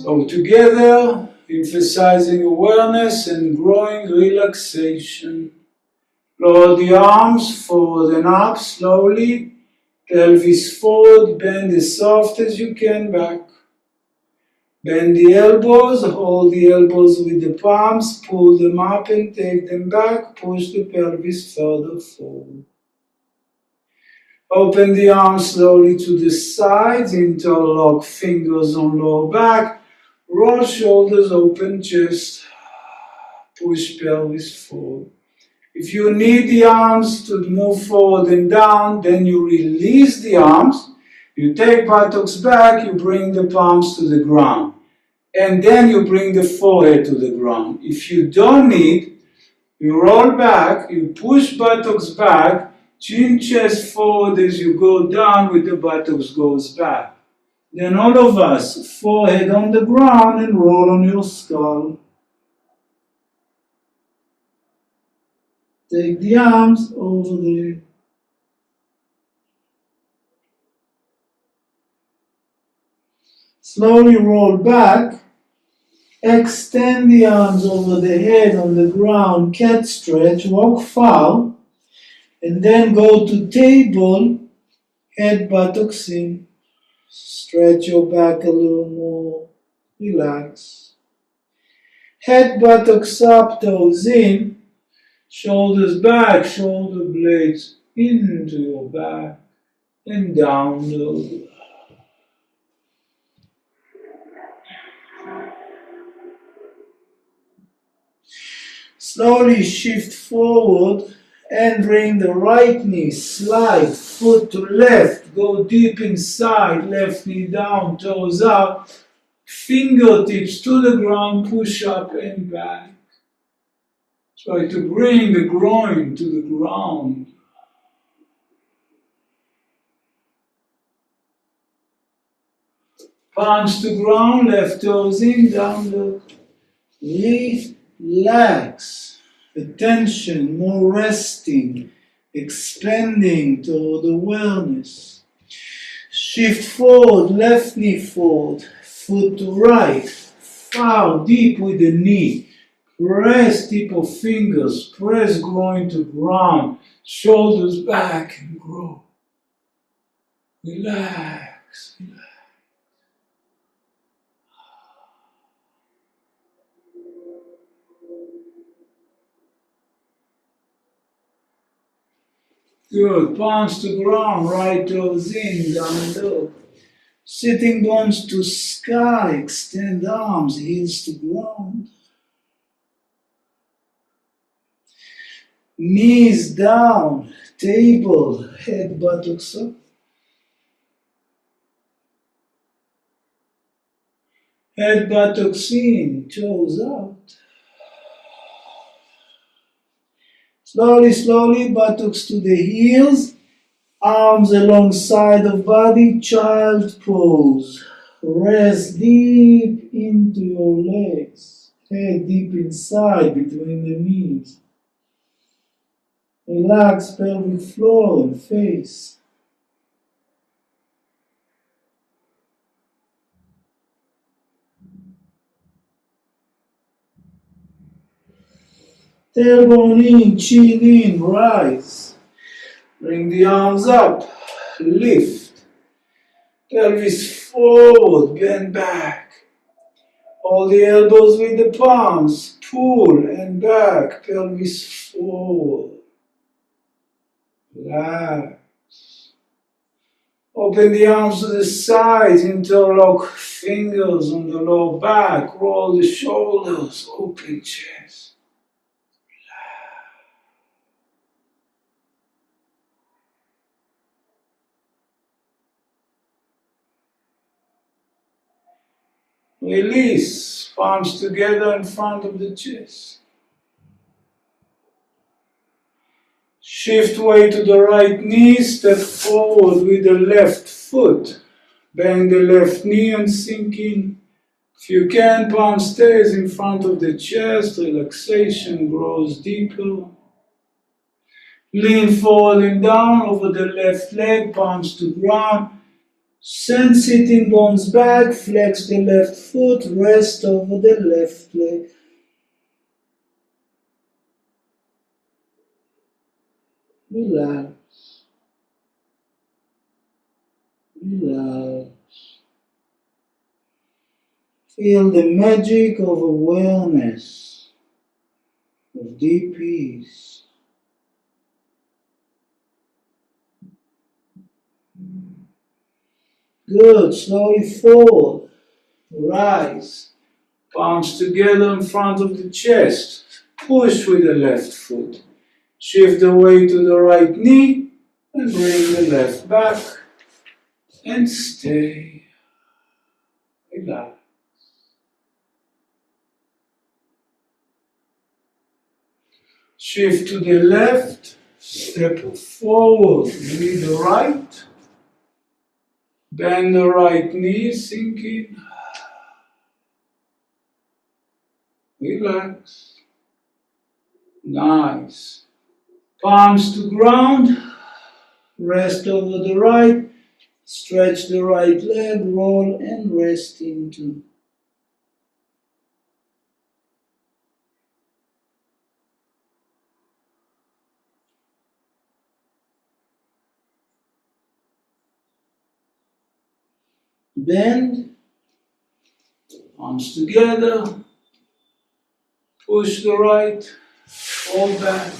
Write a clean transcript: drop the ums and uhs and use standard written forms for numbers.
So together, emphasizing awareness and growing relaxation. Lower the arms forward and up slowly. Pelvis forward, bend as soft as you can back. Bend the elbows, hold the elbows with the palms, pull them up and take them back. Push the pelvis further forward. Open the arms slowly to the sides, interlock fingers on lower back. Roll shoulders, open chest. Push pelvis forward. If you need the arms to move forward and down, then you release the arms. You take buttocks back, you bring the palms to the ground. And then you bring the forehead to the ground. If you don't need, you roll back, you push buttocks back, chin chest forward as you go down with the buttocks goes back. Then all of us, forehead on the ground and roll on your skull. Take the arms over there. Slowly roll back. Extend the arms over the head on the ground. Cat stretch. Walk foul. And then go to table. Head buttocks in. Stretch your back a little more. Relax. Head buttocks up, toes in. Shoulders back, shoulder blades into your back and down low. Slowly shift forward and bring the right knee, slide, foot to left, go deep inside, left knee down, toes out, fingertips to the ground, push up and back. Try to bring the groin to the ground. Palms to ground, left toes in, down low. Relax. Attention, more resting, expanding toward awareness. Shift forward, left knee forward, foot to right. Foul deep with the knee. Press tip of fingers, press groin to ground, shoulders back and grow. Relax, relax. Good, palms to ground, right toes in, down low. Sitting bones to sky, extend arms, heels to ground. Knees down, table, head buttocks up. Head buttocks in, toes out. Slowly, slowly, buttocks to the heels, arms alongside of body, child pose. Rest deep into your legs, head deep inside between the knees. Relax pelvic floor and face. Tailbone in, chin in, rise. Bring the arms up, lift. Pelvis forward, bend back. Hold the elbows with the palms, pull and back, pelvis forward. Relax. Open the arms to the sides, interlock fingers on the lower back, roll the shoulders, open chest. Release, palms together in front of the chest. Shift weight to the right knee, step forward with the left foot. Bend the left knee and sink in. If you can, palm stays in front of the chest, relaxation grows deeper. Lean forward and down over the left leg, palms to ground. Send sitting bones back, flex the left foot, rest over the left leg. Relax, relax. Feel the magic of awareness, of deep peace. Good, slowly forward, rise, palms together in front of the chest. Push with the left foot. Shift the weight to the right knee and bring the left back and stay. Relax. Shift to the left, step forward with the right. Bend the right knee, sink in. Relax. Nice. Palms to ground. Rest over the right. Stretch the right leg, roll and rest into. Bend. Arms together. Push the right. Fall back.